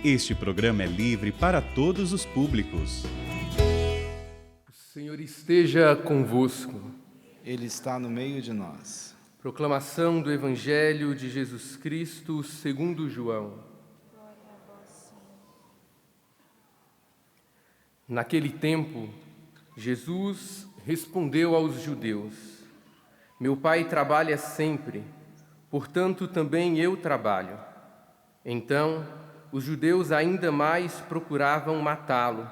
Este programa é livre para todos os públicos. O Senhor esteja convosco. Ele está no meio de nós. Proclamação do Evangelho de Jesus Cristo segundo João. Naquele tempo, Jesus respondeu aos judeus: Meu Pai trabalha sempre, portanto também eu trabalho. Então, os judeus ainda mais procuravam matá-lo,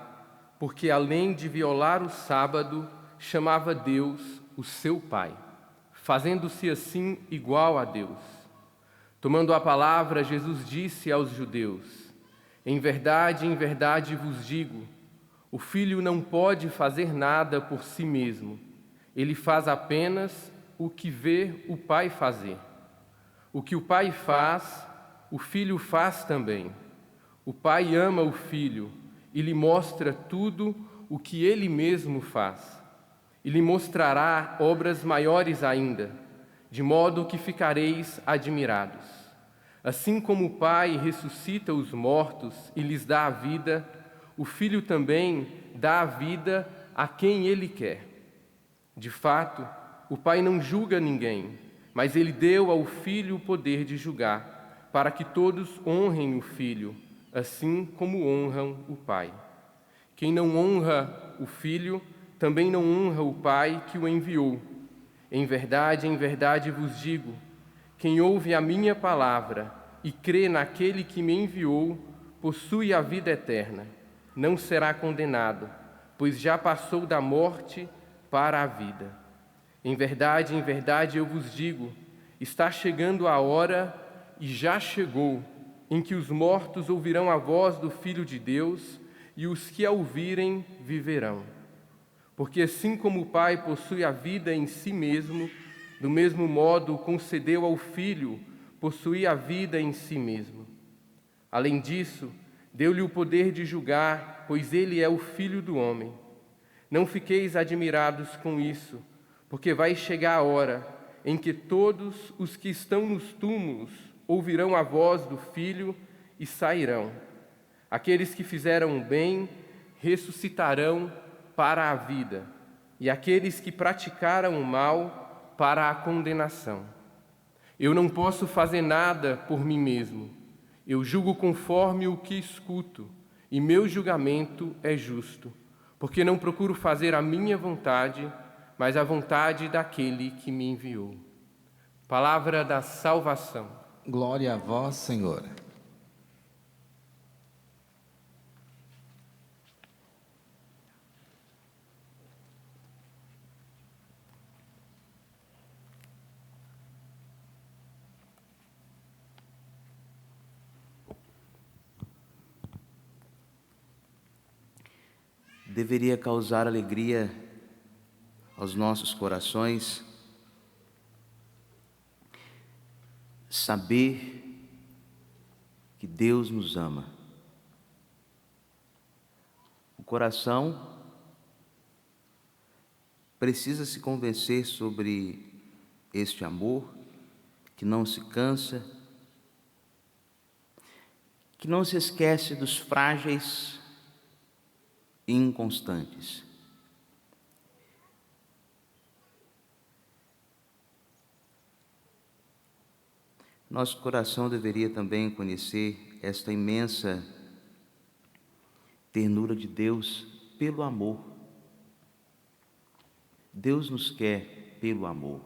porque além de violar o sábado, chamava Deus o seu Pai, fazendo-se assim igual a Deus. Tomando a palavra, Jesus disse aos judeus: em verdade vos digo, o Filho não pode fazer nada por si mesmo. Ele faz apenas o que vê o Pai fazer. O que o Pai faz, o Filho faz também. O Pai ama o Filho e lhe mostra tudo o que ele mesmo faz. E lhe mostrará obras maiores ainda, de modo que ficareis admirados. Assim como o Pai ressuscita os mortos e lhes dá a vida, o Filho também dá a vida a quem ele quer. De fato, o Pai não julga ninguém, mas ele deu ao Filho o poder de julgar, para que todos honrem o Filho, assim como honram o Pai. Quem não honra o Filho, também não honra o Pai que o enviou. Em verdade vos digo, quem ouve a minha palavra e crê naquele que me enviou, possui a vida eterna. Não será condenado, pois já passou da morte para a vida. Em verdade eu vos digo, está chegando a hora, e já chegou, em que os mortos ouvirão a voz do Filho de Deus, e os que a ouvirem viverão. Porque assim como o Pai possui a vida em si mesmo, do mesmo modo concedeu ao Filho possuir a vida em si mesmo. Além disso, deu-lhe o poder de julgar, pois ele é o Filho do homem. Não fiqueis admirados com isso, porque vai chegar a hora em que todos os que estão nos túmulos ouvirão a voz do Filho e sairão. Aqueles que fizeram bem ressuscitarão para a vida, e aqueles que praticaram o mal para a condenação. Eu não posso fazer nada por mim mesmo. Eu julgo conforme o que escuto, e meu julgamento é justo, porque não procuro fazer a minha vontade, mas a vontade daquele que me enviou. Palavra da salvação. Glória a vós, Senhor. Deveria causar alegria aos nossos corações saber que Deus nos ama. O coração precisa se convencer sobre este amor que não se cansa, que não se esquece dos frágeis e inconstantes. Nosso coração deveria também conhecer esta imensa ternura de Deus pelo amor. Deus nos quer pelo amor.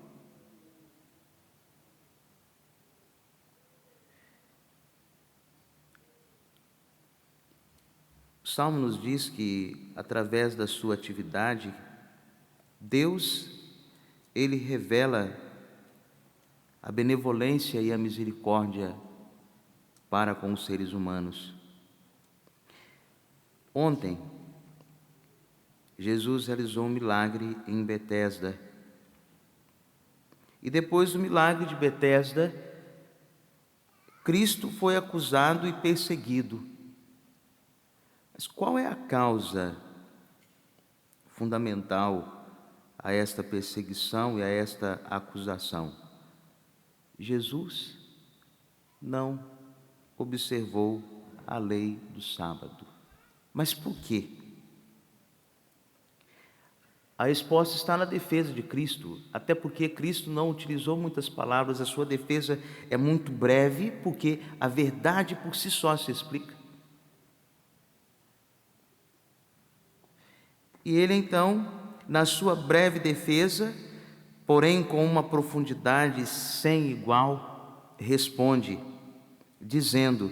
O Salmo nos diz que, através da sua atividade, Deus, Ele revela a benevolência e a misericórdia para com os seres humanos. Ontem, Jesus realizou um milagre em Betesda. E depois do milagre de Betesda, Cristo foi acusado e perseguido. Mas qual é a causa fundamental a esta perseguição e a esta acusação? Jesus não observou a lei do sábado. Mas por quê? A resposta está na defesa de Cristo, até porque Cristo não utilizou muitas palavras, a sua defesa é muito breve, porque a verdade por si só se explica. E ele então, na sua breve defesa, porém com uma profundidade sem igual, responde, dizendo: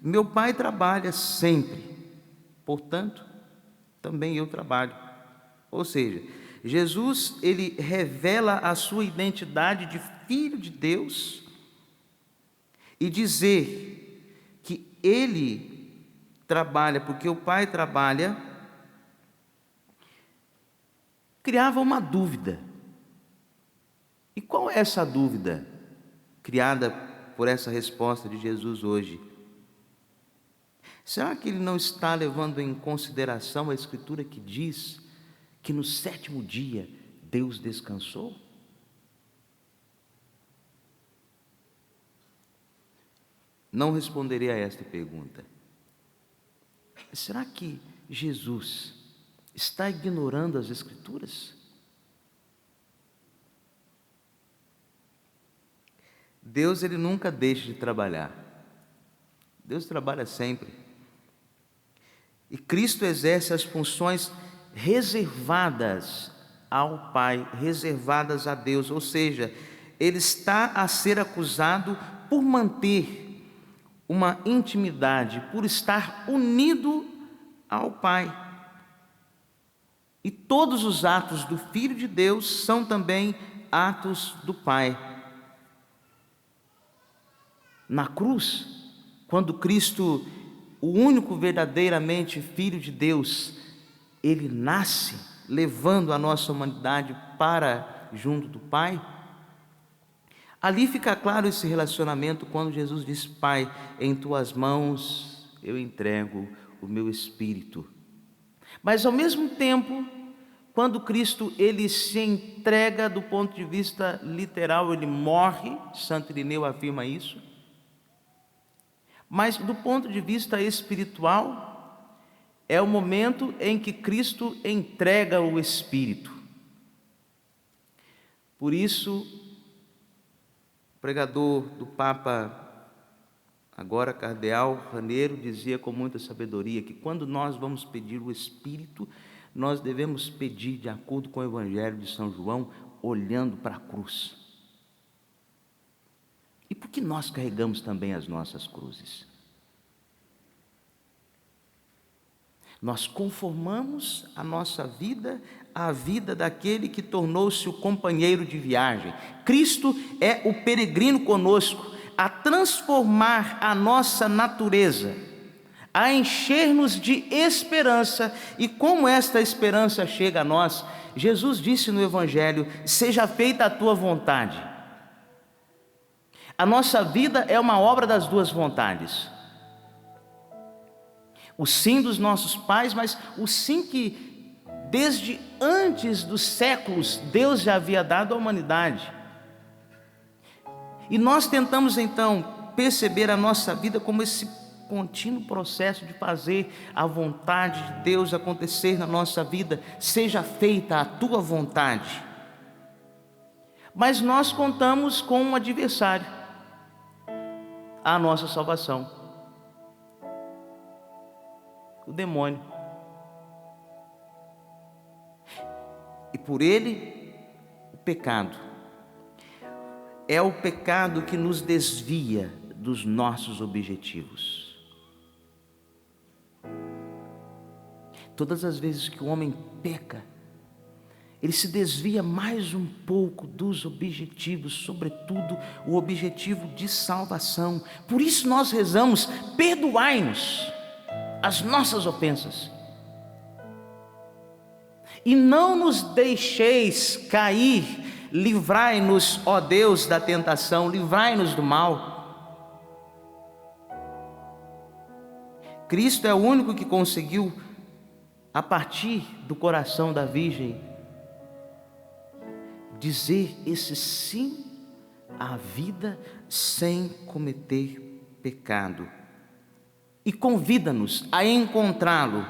meu Pai trabalha sempre, portanto, também eu trabalho. Ou seja, Jesus, ele revela a sua identidade de Filho de Deus e dizer que ele trabalha porque o Pai trabalha, criava uma dúvida. E qual é essa dúvida criada por essa resposta de Jesus hoje? Será que ele não está levando em consideração a Escritura que diz que no 7º dia Deus descansou? Não responderei a esta pergunta. Será que Jesus está ignorando as Escrituras? Deus, ele nunca deixa de trabalhar. Deus trabalha sempre. E Cristo exerce as funções reservadas ao Pai, reservadas a Deus, ou seja, ele está a ser acusado por manter uma intimidade, por estar unido ao Pai. E todos os atos do Filho de Deus são também atos do Pai. Na cruz, quando Cristo, o único verdadeiramente Filho de Deus, ele nasce levando a nossa humanidade para junto do Pai, ali fica claro esse relacionamento quando Jesus diz: Pai, em tuas mãos eu entrego o meu espírito. Mas ao mesmo tempo, quando Cristo ele se entrega do ponto de vista literal, ele morre, Santo Irineu afirma isso, mas do ponto de vista espiritual, é o momento em que Cristo entrega o Espírito. Por isso, o pregador do Papa, agora cardeal Raniero, dizia com muita sabedoria que quando nós vamos pedir o Espírito, nós devemos pedir de acordo com o Evangelho de São João, olhando para a cruz. E por que nós carregamos também as nossas cruzes? Nós conformamos a nossa vida à vida daquele que tornou-se o companheiro de viagem. Cristo é o peregrino conosco, a transformar a nossa natureza, a encher-nos de esperança. E como esta esperança chega a nós? Jesus disse no Evangelho: seja feita a tua vontade. A nossa vida é uma obra das duas vontades. O sim dos nossos pais, mas o sim que desde antes dos séculos Deus já havia dado à humanidade. E nós tentamos então perceber a nossa vida como esse contínuo processo de fazer a vontade de Deus acontecer na nossa vida. Seja feita a tua vontade. Mas nós contamos com um adversário, a nossa salvação. O demônio. E por ele, o pecado. É o pecado que nos desvia dos nossos objetivos. Todas as vezes que o homem peca, ele se desvia mais um pouco dos objetivos, sobretudo o objetivo de salvação. Por isso nós rezamos: perdoai-nos as nossas ofensas, e não nos deixeis cair, livrai-nos, ó Deus, da tentação, livrai-nos do mal. Cristo é o único que conseguiu, a partir do coração da Virgem, dizer esse sim à vida sem cometer pecado. e convida-nos a encontrá-lo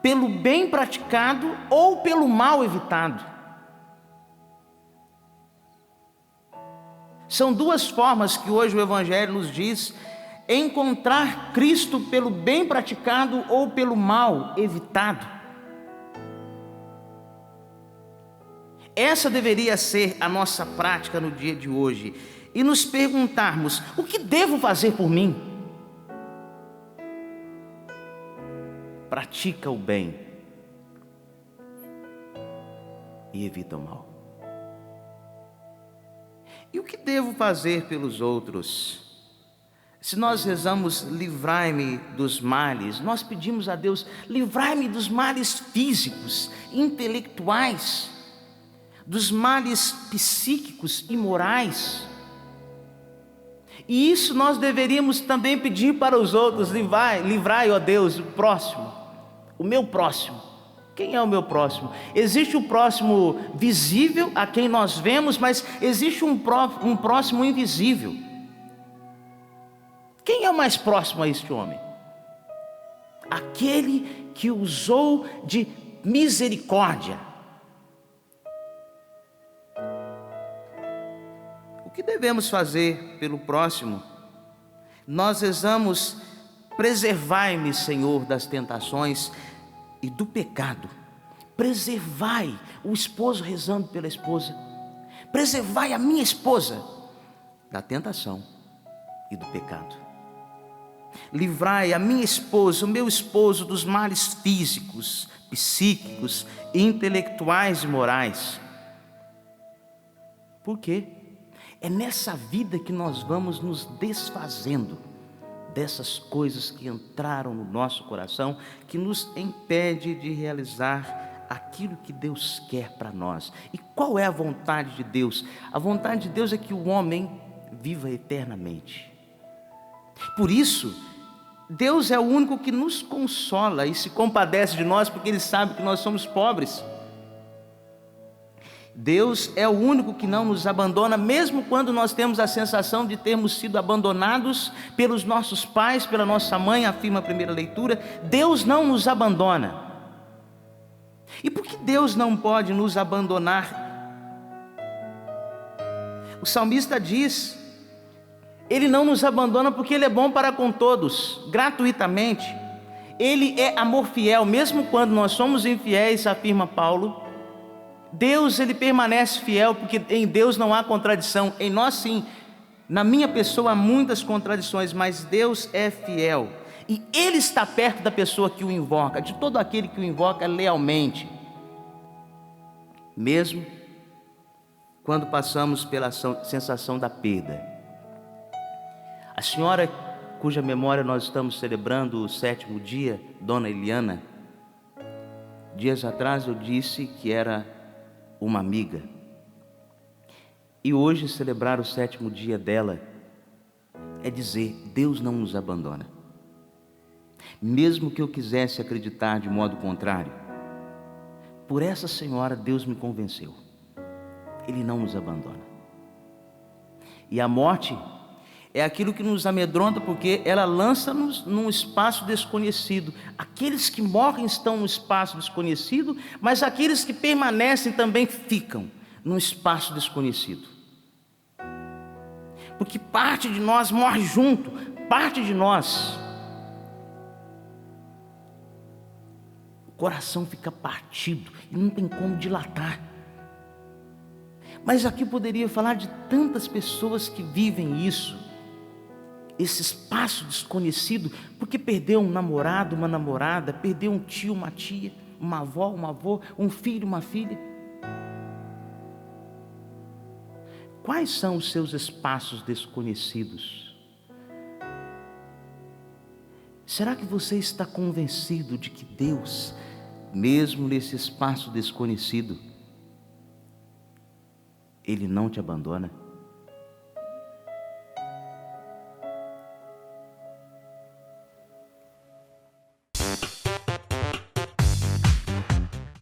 pelo bem praticado ou pelo mal evitado. São duas formas que hoje o Evangelho nos diz encontrar Cristo pelo bem praticado ou pelo mal evitado. Essa deveria ser a nossa prática no dia de hoje, e nos perguntarmos: o que devo fazer por mim? Pratica o bem e evita o mal. E o que devo fazer pelos outros? Se nós rezamos livrai-me dos males, nós pedimos a Deus: livrai-me dos males físicos, intelectuais, dos males psíquicos e morais. E isso nós deveríamos também pedir para os outros: livrai, ó Deus, o próximo, o meu próximo. Quem é o meu próximo? Existe o próximo visível, a quem nós vemos, mas existe um próximo invisível. Quem é o mais próximo a este homem? Aquele que usou de misericórdia. O que devemos fazer pelo próximo? Nós rezamos: preservai-me, Senhor, das tentações e do pecado. Preservai, o esposo rezando pela esposa, preservai a minha esposa da tentação e do pecado. Livrai a minha esposa, o meu esposo, dos males físicos, psíquicos, intelectuais e morais. Por quê? É nessa vida que nós vamos nos desfazendo dessas coisas que entraram no nosso coração, que nos impede de realizar aquilo que Deus quer para nós. E qual é a vontade de Deus? A vontade de Deus é que o homem viva eternamente. Por isso, Deus é o único que nos consola e se compadece de nós, porque Ele sabe que nós somos pobres. Deus é o único que não nos abandona, mesmo quando nós temos a sensação de termos sido abandonados pelos nossos pais, pela nossa mãe, afirma a primeira leitura. Deus não nos abandona. E por que Deus não pode nos abandonar? O salmista diz: Ele não nos abandona porque Ele é bom para com todos, gratuitamente. Ele é amor fiel, mesmo quando nós somos infiéis, afirma Paulo. Deus, Ele permanece fiel, porque em Deus não há contradição. Em nós sim, na minha pessoa há muitas contradições, mas Deus é fiel. E Ele está perto da pessoa que o invoca, de todo aquele que o invoca lealmente. Mesmo quando passamos pela sensação da perda. A senhora cuja memória nós estamos celebrando o 7º dia, Dona Eliana, dias atrás eu disse que era uma amiga, e hoje celebrar o 7º dia dela é dizer: Deus não nos abandona. Mesmo que eu quisesse acreditar de modo contrário, por essa senhora Deus me convenceu, Ele não nos abandona. E a morte é aquilo que nos amedronta, porque ela lança-nos num espaço desconhecido. Aqueles que morrem estão no espaço desconhecido, mas aqueles que permanecem também ficam num espaço desconhecido. Porque parte de nós morre junto, parte de nós, o coração fica partido e não tem como dilatar. Mas aqui poderia falar de tantas pessoas que vivem isso, esse espaço desconhecido, porque perdeu um namorado, uma namorada, perdeu um tio, uma tia, uma avó, um avô, um filho, uma filha. Quais são os seus espaços desconhecidos? Será que você está convencido de que Deus, mesmo nesse espaço desconhecido, Ele não te abandona?